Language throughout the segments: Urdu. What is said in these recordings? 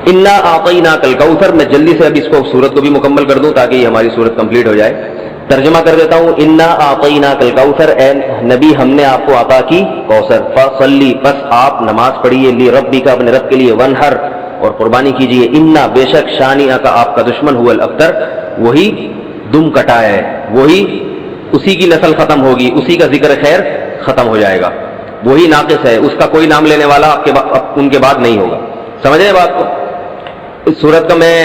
انا اعطیناک الکوثر. میں جلدی سے اب اس کو سورت کو بھی مکمل کر دوں تاکہ یہ ہماری سورت کمپلیٹ ہو جائے. ترجمہ کر دیتا ہوں. انا اعطیناک الکوثر، اے نبی ہم نے آپ کو عطا کی کوثر. فصلی، بس آپ نماز پڑھیے، لربک، اپنے رب کے لیے، ونحر، اور قربانی کیجیے. انا، بے شک، شانئک، آپ کا دشمن، هو الابتر، وہی دم کٹا ہے، وہی اسی کی نسل ختم ہوگی، اسی کا ذکر خیر ختم ہو جائے گا، وہی ناقص ہے، اس کا کوئی نام لینے والا ان کے بعد نہیں ہوگا. سمجھ رہے ہیں بات کو؟ اس صورت کا میں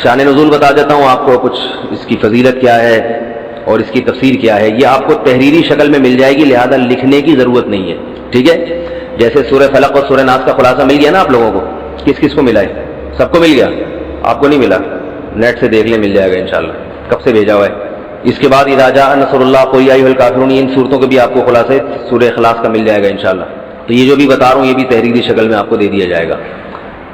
شان نزول بتا دیتا ہوں آپ کو، کچھ اس کی فضیلت کیا ہے اور اس کی تفسیر کیا ہے. یہ آپ کو تحریری شکل میں مل جائے گی، لہذا لکھنے کی ضرورت نہیں ہے. ٹھیک ہے؟ جیسے سورہ فلق اور سورہ ناس کا خلاصہ مل گیا نا آپ لوگوں کو. کس کس کو ملا ہے؟ سب کو مل گیا؟ آپ کو نہیں ملا؟ نیٹ سے دیکھ لیں، مل جائے گا انشاءاللہ. کب سے بھیجا ہوا ہے؟ اس کے بعد اذا جاء نصر اللہ، قل یا ایھا الکافرون، ان صورتوں کے بھی آپ کو خلاصے سورہ اخلاص کا مل جائے گا انشاءاللہ. تو یہ جو بھی بتا رہا ہوں یہ بھی تحریری شکل میں آپ کو دے دیا جائے گا.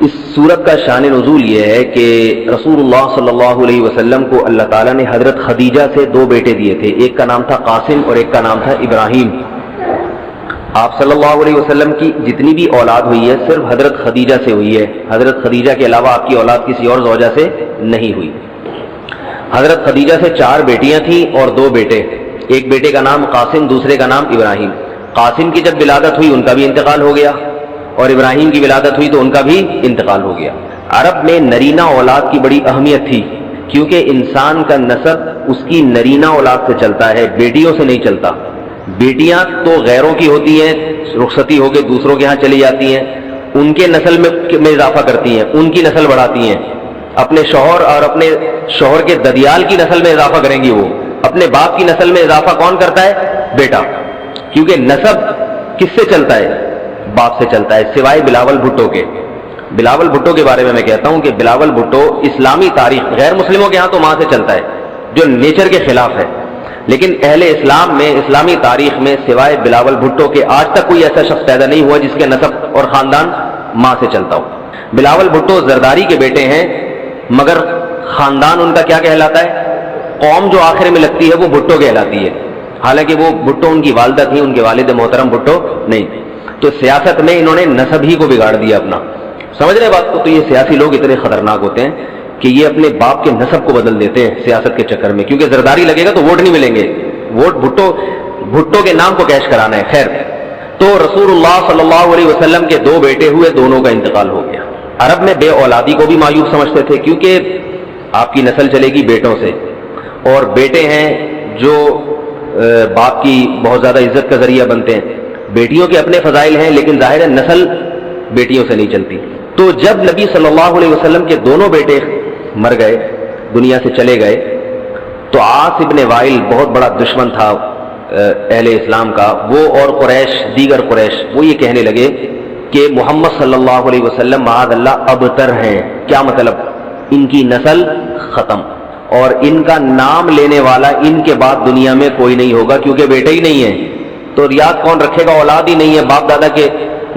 اس سورت کا شان نزول یہ ہے کہ رسول اللہ صلی اللہ علیہ وسلم کو اللہ تعالیٰ نے حضرت خدیجہ سے 2 بیٹے دیے تھے. ایک کا نام تھا قاسم اور ایک کا نام تھا ابراہیم. آپ صلی اللہ علیہ وسلم کی جتنی بھی اولاد ہوئی ہے صرف حضرت خدیجہ سے ہوئی ہے. حضرت خدیجہ کے علاوہ آپ کی اولاد کسی اور زوجہ سے نہیں ہوئی. حضرت خدیجہ سے 4 بیٹیاں تھیں اور 2 بیٹے. ایک بیٹے کا نام قاسم، دوسرے کا نام ابراہیم. قاسم کی جب ولادت ہوئی ان کا بھی انتقال ہو گیا، اور ابراہیم کی ولادت ہوئی تو ان کا بھی انتقال ہو گیا. عرب میں نرینہ اولاد کی بڑی اہمیت تھی، کیونکہ انسان کا نسب اس کی نرینہ اولاد سے چلتا ہے، بیٹیوں سے نہیں چلتا. بیٹیاں تو غیروں کی ہوتی ہیں، رخصتی ہو کے دوسروں کے ہاں چلی جاتی ہیں، ان کے نسل میں اضافہ کرتی ہیں، ان کی نسل بڑھاتی ہیں. اپنے شوہر اور اپنے شوہر کے ددیال کی نسل میں اضافہ کریں گی. وہ اپنے باپ کی نسل میں اضافہ کون کرتا ہے؟ بیٹا. کیونکہ نسب کس سے چلتا ہے؟ باپ سے چلتا ہے، سوائے بلاول بھٹو کے. بلاول بھٹو کے بارے میں کہتا ہوں کہ بلاول بھٹو اسلامی تاریخ، غیر مسلموں کے ہاں تو ماں سے چلتا ہے جو نیچر کے خلاف ہے، لیکن اہل اسلام میں، اسلامی تاریخ میں سوائے بلاول بھٹو کے آج تک کوئی ایسا شخص پیدا نہیں ہوا جس کے نسب اور خاندان ماں سے چلتا ہو. بلاول بھٹو زرداری کے بیٹے ہیں، مگر خاندان ان کا کیا کہلاتا ہے؟ قوم جو آخر میں لگتی ہے وہ بھٹو کہلاتی ہے، حالانکہ وہ بھٹو ان کی والدہ تھی، ان کے والد محترم بھٹو نہیں. تو سیاست میں انہوں نے نسب ہی کو بگاڑ دیا اپنا. سمجھ رہے بات کو؟ تو یہ سیاسی لوگ اتنے خطرناک ہوتے ہیں کہ یہ اپنے باپ کے نسب کو بدل دیتے ہیں سیاست کے چکر میں، کیونکہ زرداری لگے گا تو ووٹ نہیں ملیں گے، ووٹ بھٹو کے نام کو کیش کرانا ہے. خیر، تو رسول اللہ صلی اللہ علیہ وسلم کے 2 بیٹے ہوئے، دونوں کا انتقال ہو گیا. عرب میں بے اولادی کو بھی معیوب سمجھتے تھے، کیونکہ آپ کی نسل چلے گی بیٹوں سے، اور بیٹے ہیں جو باپ کی بہت زیادہ عزت کا ذریعہ بنتے ہیں. بیٹیوں کے اپنے فضائل ہیں، لیکن ظاہر ہے نسل بیٹیوں سے نہیں چلتی. تو جب نبی صلی اللہ علیہ وسلم کے دونوں بیٹے مر گئے، دنیا سے چلے گئے، تو عاص ابن وائل بہت بڑا دشمن تھا اہل اسلام کا، وہ اور قریش، دیگر قریش، وہ یہ کہنے لگے کہ محمد صلی اللہ علیہ وسلم معاذ اللہ ابتر ہیں. کیا مطلب؟ ان کی نسل ختم، اور ان کا نام لینے والا ان کے بعد دنیا میں کوئی نہیں ہوگا، کیونکہ بیٹے ہی نہیں ہیں. تو ریاض کون رکھے گا؟ اولاد ہی نہیں ہے، باپ دادا کے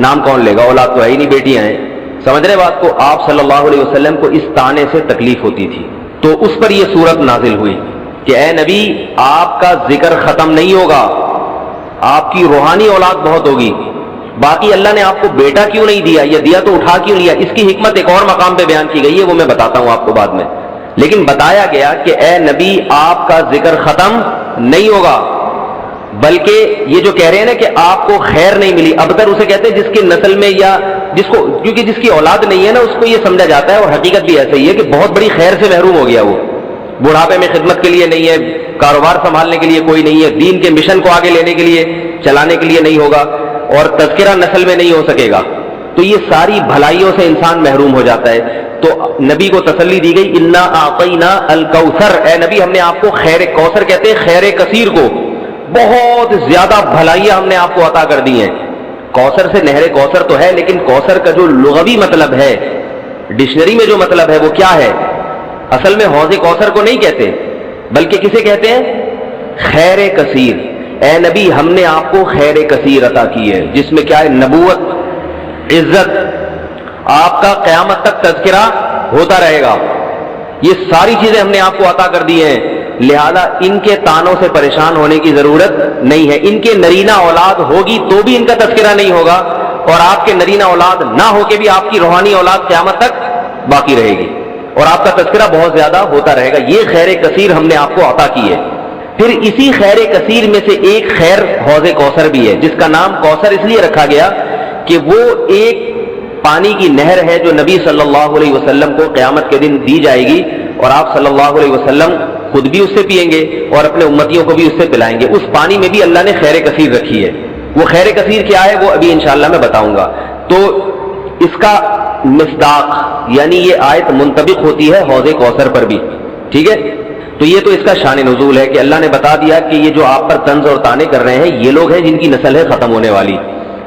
نام کون لے گا؟ اولاد تو ہے ہی نہیں، بیٹیاں ہیں. سمجھ رہے بات کو؟ آپ صلی اللہ علیہ وسلم کو اس طعنے سے تکلیف ہوتی تھی، تو اس پر یہ صورت نازل ہوئی کہ اے نبی، آپ کا ذکر ختم نہیں ہوگا، آپ کی روحانی اولاد بہت ہوگی. باقی اللہ نے آپ کو بیٹا کیوں نہیں دیا، یا دیا تو اٹھا کیوں لیا، اس کی حکمت ایک اور مقام پہ بیان کی گئی ہے، وہ میں بتاتا ہوں آپ کو بعد میں. لیکن بتایا گیا کہ اے نبی، آپ کا ذکر ختم نہیں ہوگا، بلکہ یہ جو کہہ رہے ہیں نا کہ آپ کو خیر نہیں ملی، ابتر اسے کہتے ہیں جس کی نسل میں، یا جس کو، کیونکہ جس کی اولاد نہیں ہے نا اس کو یہ سمجھا جاتا ہے، اور حقیقت بھی ایسا ہی ہے کہ بہت بڑی خیر سے محروم ہو گیا. وہ بڑھاپے میں خدمت کے لیے نہیں ہے، کاروبار سنبھالنے کے لیے کوئی نہیں ہے، دین کے مشن کو آگے لینے کے لیے، چلانے کے لیے نہیں ہوگا، اور تذکرہ نسل میں نہیں ہو سکے گا. تو یہ ساری بھلائیوں سے انسان محروم ہو جاتا ہے. تو نبی کو تسلی دی گئی، انا اعطینا الکوثر، اے نبی ہم نے آپ کو خیر، کوثر کہتے ہیں خیر کثیر کو، بہت زیادہ بھلائیاں ہم نے آپ کو عطا کر دی ہیں. کوثر سے نہر کوثر تو ہے، لیکن کوثر کا جو لغوی مطلب ہے، ڈکشنری میں جو مطلب ہے وہ کیا ہے؟ اصل میں حوض کوثر کو نہیں کہتے، بلکہ کسے کہتے ہیں؟ خیر کثیر. اے نبی ہم نے آپ کو خیر کثیر عطا کی ہے، جس میں کیا ہے؟ نبوت، عزت، آپ کا قیامت تک تذکرہ ہوتا رہے گا. یہ ساری چیزیں ہم نے آپ کو عطا کر دی ہیں، لہذا ان کے تانوں سے پریشان ہونے کی ضرورت نہیں ہے. ان کے نرینہ اولاد ہوگی تو بھی ان کا تذکرہ نہیں ہوگا، اور آپ کے نرینہ اولاد نہ ہو کے بھی آپ کی روحانی اولاد قیامت تک باقی رہے گی اور آپ کا تذکرہ بہت زیادہ ہوتا رہے گا. یہ خیر کثیر ہم نے آپ کو عطا کی ہے. پھر اسی خیر کثیر میں سے ایک خیر حوض کوثر بھی ہے، جس کا نام کوثر اس لیے رکھا گیا کہ وہ ایک پانی کی نہر ہے جو نبی صلی اللہ علیہ وسلم کو قیامت کے دن دی جائے گی، اور آپ صلی اللہ علیہ وسلم خود بھی اس سے پئیں گے اور اپنے امتیوں کو بھی اس سے پلائیں گے. اس پانی میں بھی اللہ نے خیر کثیر رکھی ہے. وہ خیر کثیر کیا ہے وہ ابھی انشاءاللہ میں بتاؤں گا. تو اس کا مصداق یعنی یہ آیت منطبق ہوتی ہے حوض کوثر پر بھی. ٹھیک ہے، تو یہ تو اس کا شان نزول ہے کہ اللہ نے بتا دیا کہ یہ جو آپ پر طنز اور طعنے کر رہے ہیں یہ لوگ ہیں جن کی نسل ہے ختم ہونے والی.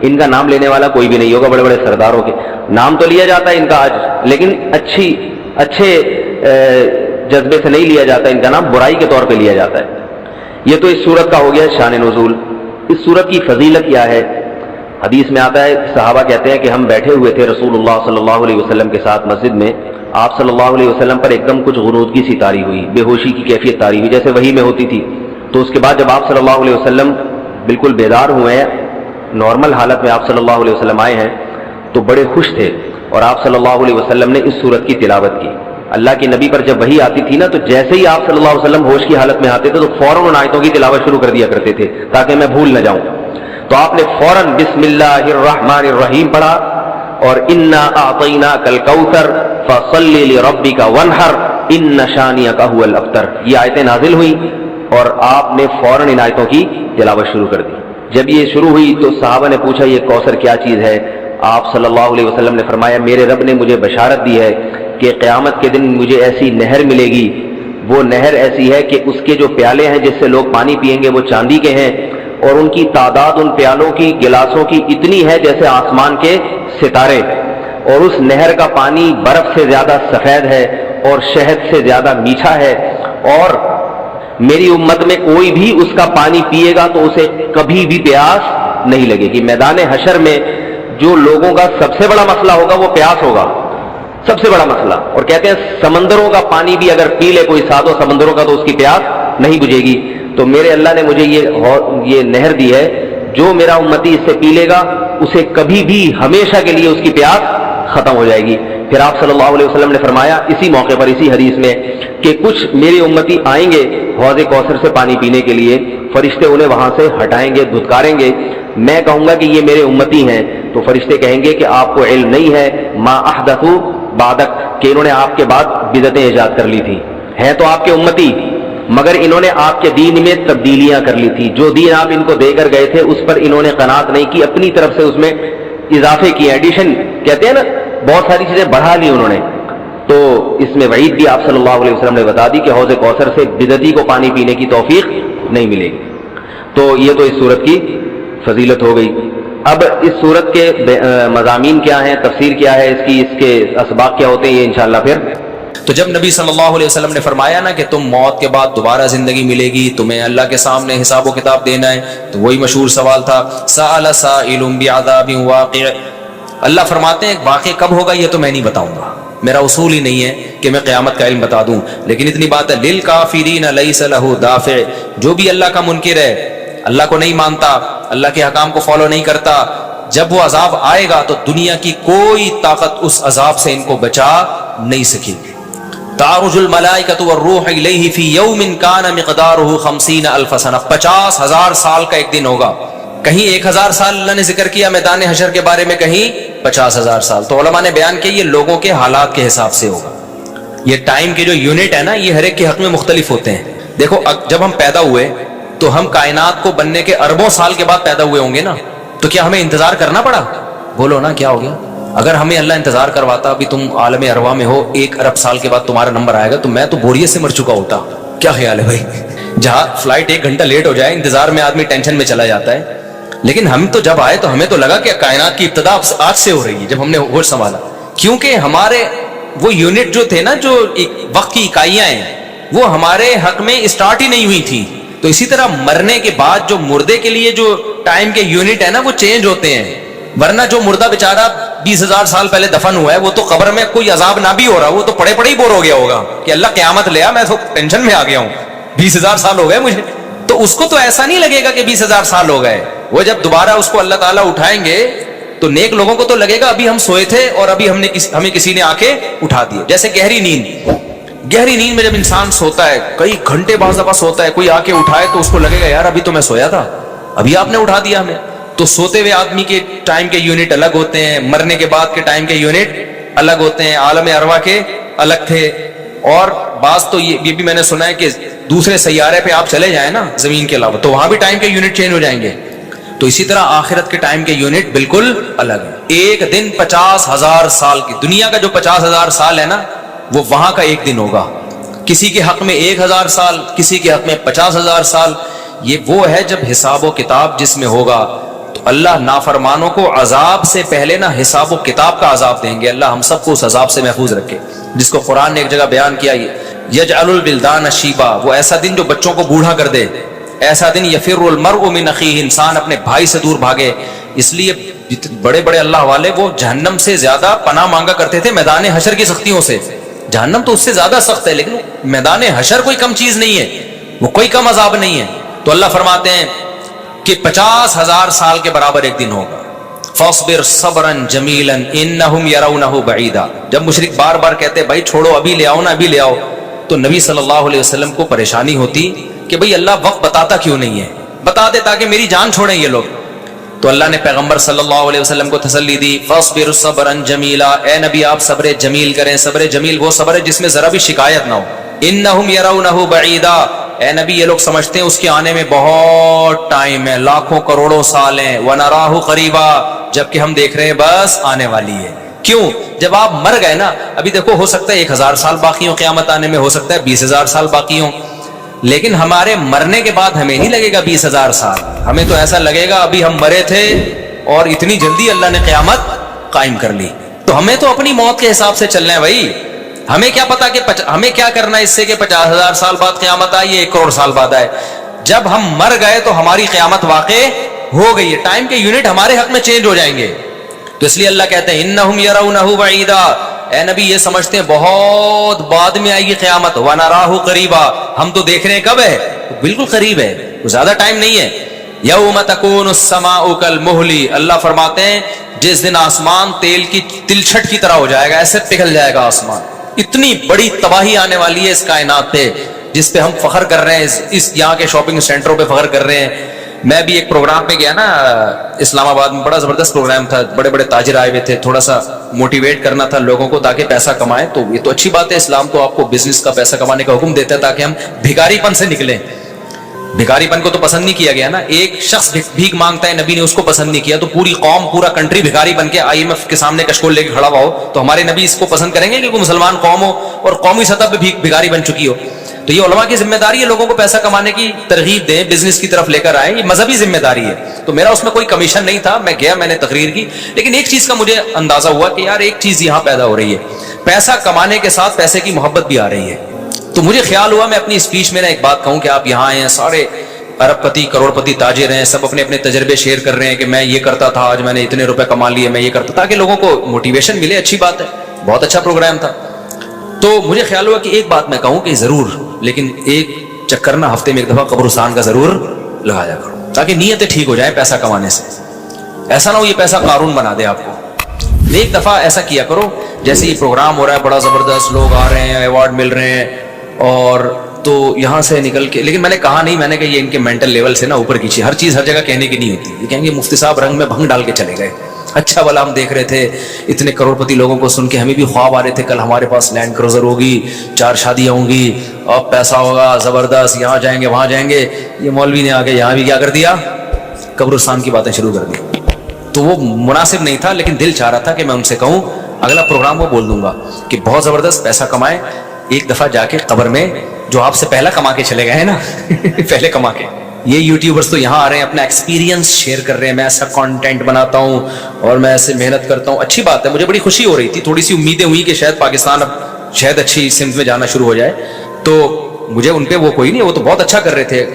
ان کا نام لینے والا کوئی بھی نہیں ہوگا. بڑے بڑے سرداروں کے نام تو لیا جاتا ہے ان کا آج، لیکن اچھے جذبے سے نہیں لیا جاتا. ان کا نام برائی کے طور پہ لیا جاتا ہے. یہ تو اس سورت کا ہو گیا شان نزول. اس سورت کی فضیلت کیا ہے؟ حدیث میں آتا ہے، صحابہ کہتے ہیں کہ ہم بیٹھے ہوئے تھے رسول اللہ صلی اللہ علیہ وسلم کے ساتھ مسجد میں. آپ صلی اللہ علیہ وسلم پر ایک دم کچھ غنودگی سی طاری ہوئی، بے ہوشی کی کیفیت طاری ہوئی جیسے وحی میں ہوتی تھی. تو اس کے بعد جب آپ صلی اللہ علیہ وسلم بالکل بیدار ہوئے ہیں، نارمل حالت میں آپ صلی اللہ علیہ وسلم آئے ہیں تو بڑے خوش تھے، اور آپ صلی اللہ علیہ وسلم نے اس سورت کی تلاوت کی. اللہ کے نبی پر جب وحی آتی تھی نا تو جیسے ہی آپ صلی اللہ علیہ وسلم ہوش کی حالت میں آتے تھے تو فوراً ان آیتوں کی تلاوت شروع کر دیا کرتے تھے تاکہ میں بھول نہ جاؤں. تو آپ نے فوراً بسم اللہ الرحمن الرحیم پڑھا اور انا اعطیناک الکوثر فصلی لربک وانحر ان شانئک هو الابتر. یہ آیتیں نازل ہوئیں اور آپ نے فوراً ان آیتوں کی تلاوت شروع کر دی. جب یہ شروع ہوئی تو صحابہ نے پوچھا یہ کوثر کیا چیز ہے؟ آپ صلی اللہ علیہ وسلم نے فرمایا میرے رب نے مجھے بشارت دی ہے کہ قیامت کے دن مجھے ایسی نہر ملے گی. وہ نہر ایسی ہے کہ اس کے جو پیالے ہیں جس سے لوگ پانی پئیں گے وہ چاندی کے ہیں، اور ان کی تعداد ان پیالوں کی گلاسوں کی اتنی ہے جیسے آسمان کے ستارے، اور اس نہر کا پانی برف سے زیادہ سفید ہے اور شہد سے زیادہ میٹھا ہے، اور میری امت میں کوئی بھی اس کا پانی پیے گا تو اسے کبھی بھی پیاس نہیں لگے گی. میدان حشر میں جو لوگوں کا سب سے بڑا مسئلہ ہوگا وہ پیاس ہوگا، سب سے بڑا مسئلہ. اور کہتے ہیں سمندروں کا پانی بھی اگر پی لے کوئی ساتوں سمندروں کا تو اس کی پیاس نہیں بجھے گی. تو میرے اللہ نے مجھے یہ نہر دی ہے، جو میرا امتی اس سے پی لے گا اسے کبھی بھی ہمیشہ کے لیے اس کی پیاس ختم ہو جائے گی. پھر آپ صلی اللہ علیہ وسلم نے فرمایا اسی موقع پر اسی حدیث میں کہ کچھ میرے امتی آئیں گے حوض کوثر سے پانی پینے کے لیے، فرشتے انہیں وہاں سے ہٹائیں گے، دھتکاریں گے. میں کہوں گا کہ یہ میرے امتی ہیں تو فرشتے کہیں گے کہ آپ کو علم نہیں ہے ما احدثوا بعدک، کہ انہوں نے آپ کے بعد بدعتیں ایجاد کر لی تھی. ہیں تو آپ کے امتی مگر انہوں نے آپ کے دین میں تبدیلیاں کر لی تھی. جو دین آپ ان کو دے کر گئے تھے اس پر انہوں نے قناعت نہیں کی، اپنی طرف سے اس میں اضافے کیے، ایڈیشن کہتے ہیں نا، بہت ساری چیزیں بڑھا لی انہوں نے. تو اس میں وعید بھی آپ صلی اللہ علیہ وسلم نے بتا دی کہ حوض کوثر سے بدعتی کو پانی پینے کی توفیق نہیں ملے گی. تو یہ تو اس صورت کی فضیلت ہو گئی. اب اس صورت کے مضامین کیا ہیں، تفسیر کیا ہے اس کے اسباق کیا ہوتے ہیں، یہ انشاءاللہ پھر. تو جب نبی صلی اللہ علیہ وسلم نے فرمایا نا کہ تم موت کے بعد دوبارہ زندگی ملے گی، تمہیں اللہ کے سامنے حساب و کتاب دینا ہے، تو وہی مشہور سوال تھا سأل سائل بعذاب واقع. اللہ فرماتے ہیں ایک واقع کب ہوگا یہ تو میں نہیں بتاؤں گا، میرا اصول ہی نہیں ہے کہ میں قیامت کا علم بتا دوں، لیکن اتنی بات ہے للکافرین لیس لہ دافع. جو بھی اللہ کا منکر ہے، اللہ کو نہیں مانتا، اللہ کے حکام کو فالو نہیں کرتا، جب وہ عذاب آئے گا تو دنیا کی کوئی طاقت اس عذاب سے ان کو بچا نہیں سکے گی. تعرج الملائکۃ والروح الیہ فی یوم کان مقدارہ 50,000 سنہ. 50,000 سال کا ایک دن ہوگا. کہیں 1,000 سال اللہ نے ذکر کیا میدان حشر کے بارے میں، کہیں 50,000 سال. تو علماء نے بیان کیا یہ لوگوں کے حالات کے حساب سے ہوگا. یہ ٹائم کے جو یونٹ ہے نا یہ ہر ایک کے حق میں مختلف ہوتے ہیں. دیکھو جب ہم پیدا ہوئے تو ہم کائنات کو بننے کے اربوں سال کے بعد پیدا ہوئے ہوں گے نا، تو کیا ہمیں انتظار کرنا پڑا؟ بولو نا کیا ہو گیا؟ اگر ہمیں اللہ انتظار کرواتا ابھی تم عالم ارواح میں ہو 1 ارب سال کے بعد تمہارا نمبر آئے گا تو میں تو بوریت سے مر چکا ہوتا. کیا خیال ہے بھائی؟ جہاں فلائٹ 1 گھنٹہ لیٹ ہو جائے انتظار میں آدمی ٹینشن میں چلا جاتا ہے. لیکن ہم تو جب آئے تو ہمیں تو لگا کہ کائنات کی ابتدا آج سے ہو رہی ہے. جب ہم نے ہوش سنبھالا، کیونکہ ہمارے وہ یونٹ جو تھے نا، جو وقت کی اکائیاں ہیں، وہ ہمارے حق میں اسٹارٹ ہی نہیں ہوئی تھی. تو اسی طرح مرنے کے بعد جو مردے کے لیے جو ٹائم کے یونٹ ہے نا وہ چینج ہوتے ہیں. ورنہ جو مردہ بیچارہ 20,000 سال پہلے دفن ہوا ہے وہ تو قبر میں کوئی عذاب نہ بھی ہو رہا، وہ تو پڑے پڑے ہی بور ہو گیا ہوگا کہ اللہ قیامت لے آ، میں تو ٹینشن میں آ گیا ہوں، 20,000 سال ہو گئے مجھے. تو اس کو تو ایسا نہیں لگے گا کہ 20,000 سال ہو گئے. وہ جب دوبارہ اس کو اللہ تعالیٰ اٹھائیں گے تو تو نیک لوگوں کو تو لگے گا ابھی ہم سوئے تھے اور ابھی ہمیں کسی نے آ کے اٹھا دیا. جیسے گہری نیند میں جب انسان سوتا ہے کئی گھنٹے بعض دفعہ سوتا ہے, کوئی آ کے اٹھائے تو اس کو لگے گا یار ابھی تو میں سویا تھا, ابھی آپ نے اٹھا دیا ہمیں. تو سوتے ہوئے آدمی کے ٹائم کے یونٹ الگ ہوتے ہیں, مرنے کے بعد کے ٹائم کے یونٹ الگ ہوتے ہیں, عالم ارواح کے الگ تھے. اور بعض تو یہ بھی میں نے سنا ہے کہ دوسرے سیارے پہ آپ چلے جائیں نا زمین کے علاوہ, تو وہاں بھی ٹائم کے یونٹ چینج ہو جائیں گے. تو اسی طرح آخرت کے ٹائم کے یونٹ بالکل الگ ہے. ایک دن 50,000 سال کی, دنیا کا جو 50,000 سال ہے نا وہ وہاں کا ایک دن ہوگا. کسی کے حق میں 1,000 سال, کسی کے حق میں 50,000 سال. یہ وہ ہے جب حساب و کتاب جس میں ہوگا. تو اللہ نافرمانوں کو عذاب سے پہلے نا حساب و کتاب کا عذاب دیں گے. اللہ ہم سب کو اس عذاب سے محفوظ رکھے, جس کو قرآن نے ایک جگہ بیان کیا, یجعل الولدان شیبا, وہ ایسا دن جو بچوں کو بوڑھا کر دے. ایسا دن یفر المرء من اخیہ, انسان اپنے بھائی سے دور بھاگے. اس لیے بڑے بڑے اللہ والے وہ جہنم سے زیادہ پناہ مانگا کرتے تھے میدان حشر کی سختیوں سے. جہنم تو اس سے زیادہ سخت ہے, لیکن میدان حشر کوئی کم چیز نہیں ہے, وہ کوئی کم عذاب نہیں ہے. تو اللہ فرماتے ہیں کہ 50,000 سال کے برابر ایک دن ہوگا. فاصبر صبرا جمیلا انہم یرونہ بعیدا. جب مشرک بار بار کہتے بھائی چھوڑو, ابھی لے آؤ نا, ابھی لے آؤ, تو نبی صلی اللہ علیہ وسلم کو پریشانی ہوتی کہ بھئی اللہ وقت بتاتا کیوں نہیں ہے, بتا دے تاکہ میری جان چھوڑیں یہ لوگ. تو اللہ نے پیغمبر صلی اللہ علیہ وسلم کو تسلی دی, فاصبر صبرا جمیلا, اے نبی آپ صبر جمیل کریں. صبر جمیل وہ صبر ہے جس میں ذرا بھی شکایت نہ ہو. انہم یرونہ بعیدا, اے نبی یہ لوگ سمجھتے ہیں اس کے آنے میں بہت ٹائم ہے, لاکھوں کروڑوں سال ہیں. ونراہ قریبا, جبکہ ہم دیکھ رہے ہیں بس آنے والی ہے. کیوں؟ جب آپ مر گئے نا, ابھی دیکھو ہو سکتا ہے 1,000 سال باقی ہوں قیامت آنے میں, ہو سکتا ہے 20,000 سال باقی ہوں, لیکن ہمارے مرنے کے بعد ہمیں نہیں لگے گا 20,000 سال. ہمیں تو ایسا لگے گا ابھی ہم مرے تھے اور اتنی جلدی اللہ نے قیامت قائم کر لی. تو ہمیں تو اپنی موت کے حساب سے چلنا ہے بھائی. ہمیں کیا پتا کہ ہمیں کیا کرنا ہے اس سے کہ 50,000 سال بعد قیامت آئی, 1 کروڑ سال بعد آئے. جب ہم مر گئے تو ہماری قیامت واقع ہو گئی ہے, ٹائم کے یونٹ ہمارے حق میں چینج ہو جائیں گے. تو اس لیے اللہ کہتے ہیں انہم یرونہ بعیدا, اے نبی یہ سمجھتے ہیں بہت بعد میں آئے گی قیامت. ونراہ قریبا, ہم تو دیکھ رہے ہیں کب ہے, بالکل قریب ہے, زیادہ ٹائم نہیں ہے. یوم تکون السماء کالمہل, اللہ فرماتے ہیں جس دن آسمان تیل کی تلچھٹ کی طرح ہو جائے گا, ایسے پگھل جائے گا آسمان. اتنی بڑی تباہی آنے والی ہے اس کائنات پہ جس پہ ہم فخر کر رہے ہیں, اس یہاں کے شاپنگ سینٹروں پہ فخر کر رہے ہیں. میں بھی ایک پروگرام پہ گیا نا اسلام آباد میں, بڑا زبردست پروگرام تھا, بڑے بڑے تاجر آئے ہوئے تھے, تھوڑا سا موٹیویٹ کرنا تھا لوگوں کو تاکہ پیسہ کمائیں. تو یہ تو اچھی بات ہے, اسلام تو آپ کو بزنس کا پیسہ کمانے کا حکم دیتا ہے تاکہ ہم بھکاری پن سے نکلیں. بھکاری پن کو تو پسند نہیں کیا گیا نا, ایک شخص بھیک مانگتا ہے, نبی نے اس کو پسند نہیں کیا, تو پوری قوم پورا کنٹری بھکاری بن کے IMF کے سامنے کشکول لے کے کھڑا ہوا ہو, تو ہمارے نبی اس کو پسند کریں گے کیونکہ مسلمان قوم ہو اور قومی سطح پہ بھکاری بن چکی ہو. تو یہ علماء کی ذمہ داری ہے لوگوں کو پیسہ کمانے کی ترغیب دیں, بزنس کی طرف لے کر آئیں, یہ مذہبی ذمہ داری ہے. تو میرا اس میں کوئی کمیشن نہیں تھا, میں گیا, میں نے تقریر کی, لیکن ایک چیز کا مجھے اندازہ ہوا کہ یار ایک چیز یہاں پیدا ہو رہی ہے, پیسہ کمانے کے ساتھ پیسے کی محبت بھی آ رہی ہے. تو مجھے خیال ہوا میں اپنی اسپیچ میں ایک بات کہوں کہ آپ یہاں آئے ہیں, سارے ارب پتی کروڑ پتی تاجر ہیں, سب اپنے اپنے تجربے شیئر کر رہے ہیں کہ میں یہ کرتا تھا, آج میں نے اتنے روپے کما لیے, میں یہ کرتا, تاکہ لوگوں کو موٹیویشن ملے. اچھی بات ہے, بہت اچھا پروگرام تھا. تو مجھے خیال ہوا کہ ایک بات میں کہوں کہ ضرور, لیکن ایک چکر نا ہفتے میں ایک دفعہ قبرستان کا ضرور لگایا کرو تاکہ نیتیں ٹھیک ہو جائیں پیسہ کمانے سے. ایسا نہ ہو یہ پیسہ قارون بنا دے آپ کو. ایک دفعہ ایسا کیا کرو, جیسے یہ پروگرام ہو رہا ہے بڑا زبردست, لوگ آ رہے ہیں, ایوارڈ مل رہے ہیں, اور تو یہاں سے نکل کے, لیکن میں نے کہا نہیں, میں نے کہا یہ ان کے مینٹل لیول سے نا اوپر کیجیے, ہر چیز ہر جگہ کہنے کی نہیں ہوتی. یہ کہیں گے مفتی صاحب رنگ میں بھنگ ڈال کے چلے گئے, اچھا والا ہم دیکھ رہے تھے اتنے کروڑ پتی لوگوں کو سن کے ہمیں بھی خواب آ رہے تھے کل ہمارے پاس لینڈ کروزر ہوگی, 4 شادیاں ہوں گی, اب پیسہ ہوگا زبردست, یہاں جائیں گے وہاں جائیں گے. یہ مولوی نے آگے یہاں بھی کیا کر دیا, قبرستان کی باتیں شروع کر دی. تو وہ مناسب نہیں تھا, لیکن دل چاہ رہا تھا کہ میں ان سے کہوں اگلا پروگرام وہ بول دوں گا کہ بہت زبردست پیسہ کمائیں, ایک دفعہ جا کے قبر میں جو آپ سے پہلا کما کے چلے گئے ہیں نا پہلے کما کے, یہ یوٹیوبرز تو یہاں آ رہے ہیں اپنا ایکسپیرینس شیئر کر رہے ہیں, میں ایسا کانٹینٹ بناتا ہوں اور میں ایسے محنت کرتا ہوں. اچھی بات ہے, مجھے بڑی خوشی ہو رہی تھی, تھوڑی سی امیدیں ہوئی کہ شاید پاکستان اب شاید اچھی سمت میں جانا شروع ہو جائے. تو مجھے ان پہ وہ کوئی نہیں, وہ تو بہت اچھا کر رہے تھے,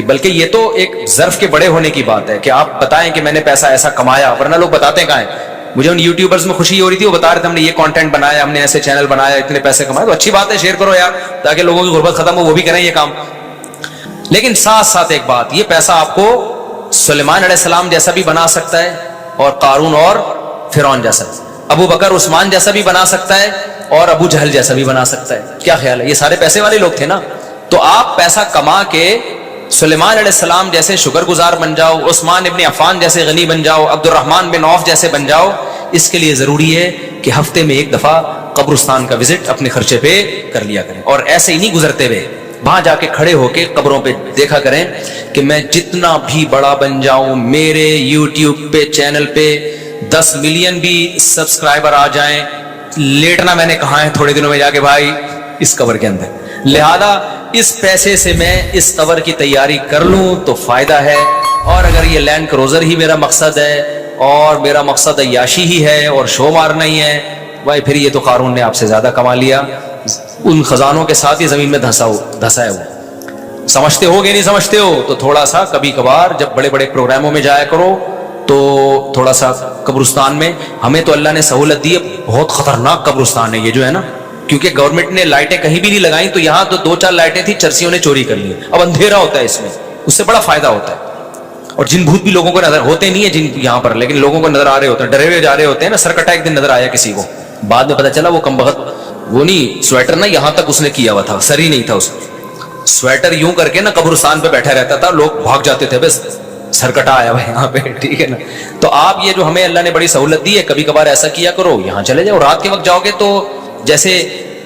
بلکہ یہ تو ایک ظرف کے بڑے ہونے کی بات ہے کہ آپ بتائیں کہ میں نے پیسہ ایسا کمایا, ورنہ لوگ بتاتے کہاں ہیں. مجھے ان یوٹیوبرز میں خوشی ہو رہی تھی, وہ بتا رہے تھے ہم نے یہ کانٹینٹ بنایا, ہم نے ایسے چینل بنایا, اتنے پیسے کمائے. تو اچھی بات ہے, شیئر کرو یار تاکہ لوگوں کی غربت ختم ہو, وہ بھی کریں یہ کام. لیکن ساتھ ساتھ ایک بات, یہ پیسہ آپ کو سلیمان علیہ السلام جیسا بھی بنا سکتا ہے اور قارون اور فرعون جیسا, ابو بکر عثمان جیسا بھی بنا سکتا ہے اور ابو جہل جیسا بھی بنا سکتا ہے. کیا خیال ہے؟ یہ سارے پیسے والے لوگ تھے نا. تو آپ پیسہ کما کے سلیمان علیہ السلام جیسے شکر گزار بن جاؤ, عثمان ابن عفان جیسے غنی بن جاؤ, عبد الرحمن بن عوف جیسے بن جاؤ. اس کے لیے ضروری ہے کہ ہفتے میں ایک دفعہ قبرستان کا وزٹ اپنے خرچے پہ کر لیا کریں, اور ایسے ہی نہیں گزرتے ہوئے وہاں جا کے کھڑے ہو کے قبروں پہ دیکھا کریں کہ میں جتنا بھی بڑا بن جاؤں, میرے یوٹیوب پہ چینل پہ 10 ملین بھی سبسکرائبر آ جائیں, لیٹنا میں نے کہا ہے تھوڑے دنوں میں جا کے بھائی اس قبر کے اندر. لہذا اس پیسے سے میں اس قبر کی تیاری کر لوں تو فائدہ ہے. اور اگر یہ لینڈ کروزر ہی میرا مقصد ہے اور میرا مقصد عیاشی ہی ہے اور شو مارنا ہی ہے, بھائی پھر یہ تو قارون نے آپ سے زیادہ کما لیا, ان خزانوں کے ساتھ ہی زمین میں دھسا ہے وہ. سمجھتے ہو کہ نہیں سمجھتے ہو؟ تو تھوڑا سا کبھی کبھار جب بڑے بڑے پروگراموں میں جایا کرو تو تھوڑا سا قبرستان میں. ہمیں تو اللہ نے سہولت دی ہے, بہت خطرناک قبرستان ہے یہ جو ہے نا, کیونکہ گورنمنٹ نے لائٹیں کہیں بھی نہیں لگائیں, تو یہاں تو 2-4 لائٹیں تھی, چرسیوں نے چوری کر لی. اب اندھیرا ہوتا ہے اس میں, اس سے بڑا فائدہ ہوتا ہے. اور جن بھوت بھی لوگوں کو نظر ہوتے نہیں ہیں جن یہاں پر, لیکن لوگوں کو نظر آ رہے ہوتے ہیں, ڈرے ہوئے جا رہے ہوتے ہیں نا. سرکٹا ایک دن نظر آیا کسی کو, بعد میں پتا چلا وہ کمبخت وہ نہیں سویٹر نا یہاں تک اس نے کیا ہوا تھا, سر ہی نہیں تھا اس سویٹر یوں کر کے نا قبرستان پہ بیٹھا رہتا تھا, لوگ بھاگ جاتے تھے بس سرکٹا آیا ہوا یہاں پہ, ٹھیک ہے نا. تو آپ یہ جو ہمیں اللہ نے بڑی سہولت دی ہے, کبھی کبھار ایسا کیا کرو, یہاں چلے جاؤ. رات کے وقت جاؤ گے تو جیسے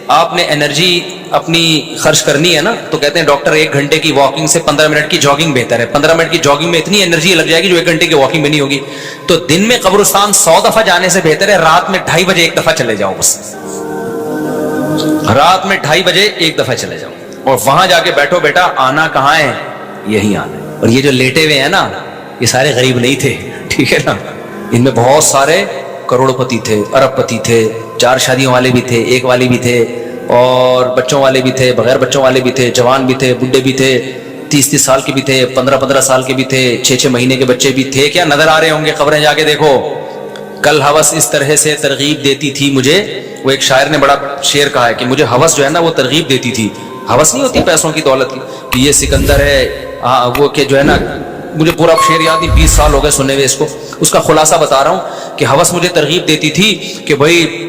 آپ نے انرجی اپنی خرچ کرنی ہے نا, تو کہتے ہیں ڈاکٹر 1 گھنٹے کی واکنگ سے 15 منٹ کی جاگنگ بہتر ہے. 15 منٹ کی جاگنگ میں اتنی انرجی لگ جائے گی جو 1 گھنٹے کی واکنگ میں نہیں ہوگی. تو دن میں قبرستان 100 دفعہ جانے سے بہتر ہے رات میں 2:30 بجے 1 دفعہ چلے جاؤ. بس رات میں 2:30 بجے 1 دفعہ چلے جاؤ, اور وہاں جا کے بیٹھو. بیٹا آنا کہاں ہے؟ یہی آنا ہے. اور یہ جو لیٹے ہوئے ہیں نا, یہ سارے غریب نہیں تھے, ٹھیک ہے نا. ان میں بہت سارے کروڑ پتی تھے, ارب پتی تھے, 4 شادیوں والے بھی تھے, 1 والی بھی تھے, اور بچوں والے بھی تھے, بغیر بچوں والے بھی تھے, جوان بھی تھے, بڈھے بھی تھے, 30-30 سال کے بھی تھے, 15-15 سال کے بھی تھے, 6-6 مہینے کے بچے بھی تھے. کیا نظر آ رہے ہوں گے قبریں, جا کے دیکھو. کل ہوس اس طرح سے ترغیب دیتی تھی مجھے, وہ ایک شاعر نے بڑا شعر کہا ہے کہ مجھے ہوس جو ہے نا وہ ترغیب دیتی تھی. ہوس نہیں ہوتی پیسوں کی دولت کی, کہ یہ سکندر ہے وہ, کہ جو ہے نا, مجھے پورا شعر یاد نہیں, 20 سال ہو گئے سننے ہوئے اس کو. اس کا خلاصہ بتا رہا ہوں کہ ہوس مجھے ترغیب دیتی تھی کہ بھائی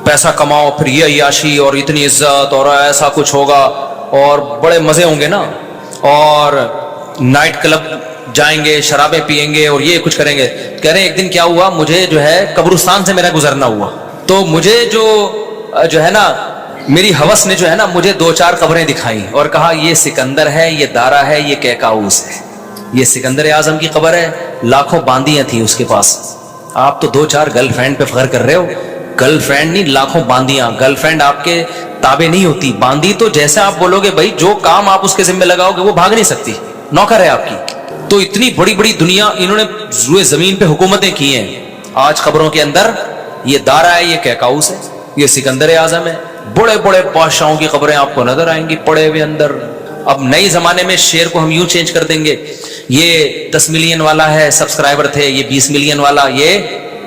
پیسہ کماؤ, پھر یہ عیاشی اور اتنی عزت اور ایسا کچھ ہوگا اور بڑے مزے ہوں گے نا, اور نائٹ کلب جائیں گے, شرابیں پیئیں گے اور یہ کچھ کریں گے. کہہ رہے ہیں ایک دن کیا ہوا, مجھے جو ہے قبرستان سے میرا گزرنا ہوا, تو مجھے جو ہے نا میری ہوس نے جو ہے نا مجھے 2-4 قبریں دکھائیں اور کہا یہ سکندر ہے, یہ دارا ہے, یہ کیکاؤس ہے. یہ سکندر اعظم کی قبر ہے, لاکھوں باندیاں تھیں اس کے پاس. آپ تو 2-4 گرل فرینڈ پہ فخر کر رہے ہو, گرل فرینڈ نہیں, لاکھوں باندیاں. گرل فرینڈ آپ کے تابع نہیں ہوتی, باندی تو جیسے آپ بولو گے بھائی جو کام آپ اس کے ذمہ لگاؤ گے وہ بھاگ نہیں سکتی, نوکر ہے آپ کی. تو اتنی بڑی بڑی دنیا انہوں نے روئے زمین پہ حکومتیں کی ہیں. آج قبروں کے اندر یہ دارا ہے, یہ کیکاؤس ہے, یہ سکندر اعظم ہے. بڑے بڑے بادشاہوں کی قبریں آپ کو نظر آئیں گی پڑے ہوئے اندر. اب نئے زمانے میں شعر کو ہم یوں چینج کر دیں گے, یہ 10 ملین والا ہے سبسکرائبر تھے, یہ 20 ملین والا, یہ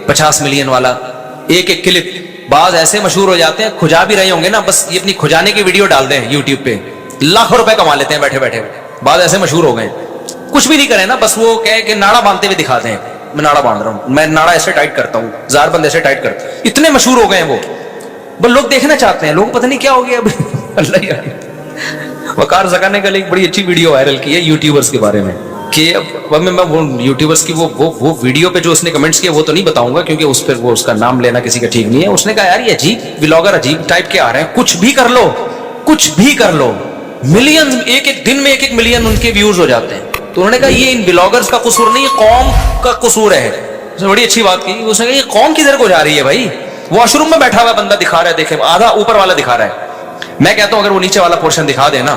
50 ملین والا. ایک ایک کلپ بعض ایسے مشہور ہو جاتے ہیں, کھجا بھی رہے ہوں گے نا, بس یہ اپنی کھجانے کی ویڈیو ڈال دیں یوٹیوب پہ, لاکھوں روپے کما لیتے ہیں بیٹھے بیٹھے. بعض ایسے مشہور ہو گئے, کچھ بھی نہیں کرے نا, بس وہ کہے کہ ناڑا باندھتے ہوئے دکھاتے ہیں, میں ناڑا باندھ رہا ہوں, میں ناڑا ایسے ٹائٹ کرتا ہوں, زار بند ایسے ٹائٹ کرتا ہوں. اتنے مشہور ہو گئے ہیں وہ, بس لوگ دیکھنا چاہتے ہیں. لوگ پتہ نہیں کیا ہو گیا اب. اللہ یار, وقار زکا نے کل ایک بڑی اچھی ویڈیو وائرل کی ہے یوٹیوبرز کے بارے میں, کہ اب میں وہ یوٹیوبرز کی وہ ویڈیو پہ جو اس نے کمنٹس کیے وہ تو نہیں بتاؤں گا کیونکہ اس پہ وہ اس کا نام لینا کسی کا ٹھیک نہیں ہے. اس نے کہا یار یہ عجیب ولاگر عجیب ٹائپ کے آ رہے ہیں, کچھ بھی کر لو, کچھ بھی کر لو, ملین ایک ایک دن میں 1 ملین ان کے ویوز ہو جاتے ہیں. تو انہوں نے کہا یہ ان بلاگرز کا قصور نہیں, یہ قوم کا قصور ہے. اس نے بڑی اچھی بات کی, اس نے کہا یہ قوم کدھر کو جا رہی ہے بھائی. واش روم میں بیٹھا ہوا بندہ دکھا رہا ہے, دیکھیں آدھا اوپر والا دکھا رہا ہے. میں کہتا ہوں اگر وہ نیچے والا پورشن دکھا دے نا,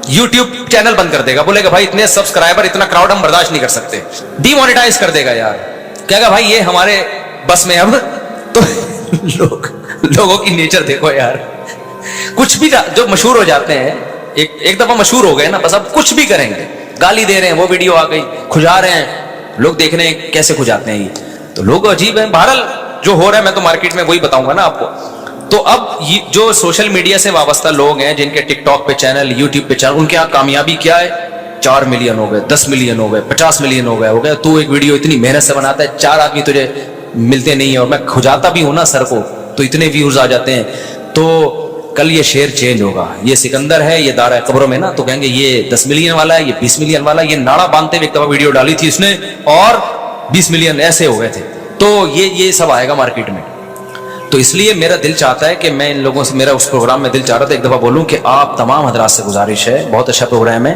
یوٹیوب چینل بند کر دے گا, بولے گا بھائی اتنے سبسکرائبر اتنا کراؤڈ ہم برداشت نہیں کر سکتے, ڈی مانیٹائز کر دے گا یار. کہے گا بھائی یہ ہمارے بس میں. اب تو لوگوں کی نیچر دیکھو یار, کچھ بھی جو مشہور ہو جاتے ہیں ایک دفعہ مشہور ہو گئے نا, بس اب کچھ بھی کریں گے. گالی دے رہے ہیں, وہ ویڈیو آ گئی, کھجا رہے ہیں, لوگ دیکھ رہے ہیں کیسے کھجاتے ہیں یہ, تو لوگ عجیب ہیں. بہرحال جو ہو رہا ہے میں تو مارکیٹ میں وہی بتاؤں گا نا آپ کو. تو اب جو سوشل میڈیا سے وابستہ لوگ ہیں جن کے ٹک ٹاک پہ چینل, یوٹیوب پہ چینل, ان کے یہاں کامیابی کیا ہے, 4 ملین ہو گئے, 10 ملین ہو گئے, 50 ملین ہو گئے. تو ایک ویڈیو اتنی محنت سے بناتا ہے, 4 آدمی تجھے ملتے نہیں ہیں اور میں کھجاتا بھی ہوں نا سر کو تو اتنے ویوز آ جاتے ہیں. تو کل یہ شعر چینج ہوگا. یہ سکندر ہے, یہ دارہ قبروں میں نا, تو کہیں گے یہ 10 ملین والا ہے, یہ 20 ملین والا ہے. یہ ناڑا باندھتے ہوئے ایک دفعہ ویڈیو ڈالی تھی اس نے اور 20 ملین ایسے ہو گئے تھے. تو یہ سب آئے گا مارکیٹ میں. تو اس لیے میرا دل چاہتا ہے کہ میں ان لوگوں سے, میرا اس پروگرام میں دل چاہ رہا تھا ایک دفعہ بولوں کہ آپ تمام حضرات سے گزارش ہے, بہت اچھا پروگرام ہے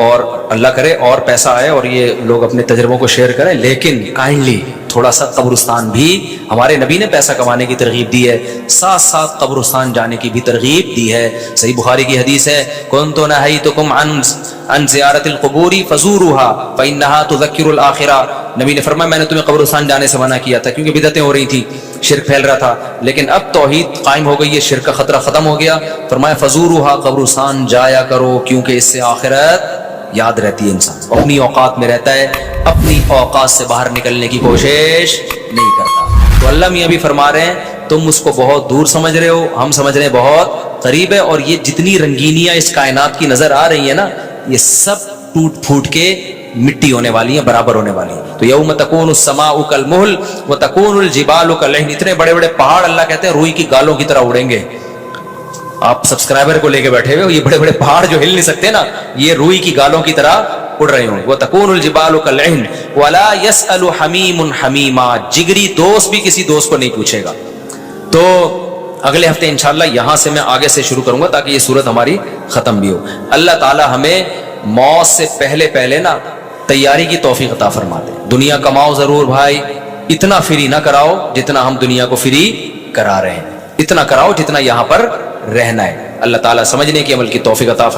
اور اللہ کرے اور پیسہ آئے اور یہ لوگ اپنے تجربوں کو شیئر کریں, لیکن کائنڈلی تھوڑا سا قبرستان بھی, ہمارے نبی نے پیسہ کمانے کی ترغیب دی ہے, ساتھ ساتھ قبرستان جانے کی بھی ترغیب دی ہے. صحیح بخاری کی حدیث ہے, کنت نہیتکم عن زیارت القبور فزوروها فانها تذکر الاخرہ. نبی نے فرمایا میں نے تمہیں قبرستان جانے سے منع کیا تھا کیونکہ بدعتیں ہو رہی تھی, شرک پھیل رہا تھا, لیکن اب توحید قائم ہو گئی ہے, شرک کا خطرہ ختم ہو گیا. فرمایا فزوروها, قبرستان جایا کرو کیونکہ اس سے آخرت یاد رہتی ہے. انسان اپنی اوقات میں رہتا ہے, اپنی اوقات سے باہر نکلنے کی کوشش نہیں کرتا. تو اللہ میاں بھی فرما رہے ہیں تم اس کو بہت دور سمجھ رہے ہو, ہم سمجھ رہے ہیں بہت قریب ہے. اور یہ جتنی رنگینیاں اس کائنات کی نظر آ رہی ہیں نا, یہ سب ٹوٹ پھوٹ کے مٹی ہونے والی ہیں, برابر ہونے والی ہیں. تو یوم تکون السماء کالمہل وتکون الجبال کالعہن. اتنے بڑے بڑے پہاڑ اللہ کہتے ہیں روئی کی گالوں کی طرح اڑیں گے. آپ سبسکرائبر کو لے کے بیٹھے ہوئے ہو, یہ بڑے بڑے پہاڑ جو ہل نہیں سکتے نا, یہ روئی کی گالوں کی طرح اڑ رہے ہوں. وتکون الجبال کالعہن ولا يسأل حمیم حمیما. جگری دوست بھی کسی دوست کو نہیں پوچھے گا. تو اگلے ہفتے انشاءاللہ یہاں سے میں آگے سے شروع کروں گا تاکہ یہ صورت ہماری ختم بھی ہو. اللہ تعالی ہمیں موت سے پہلے نا تیاری کی توفیق عطا فرما دے. دنیا کماؤ ضرور بھائی, اتنا فری نہ کراؤ جتنا ہم دنیا کو فری کرا رہے ہیں, اتنا کراؤ جتنا یہاں پر رہنا ہے. اللہ تعالیٰ سمجھنے کی عمل کی توفیق عطا فرمائے.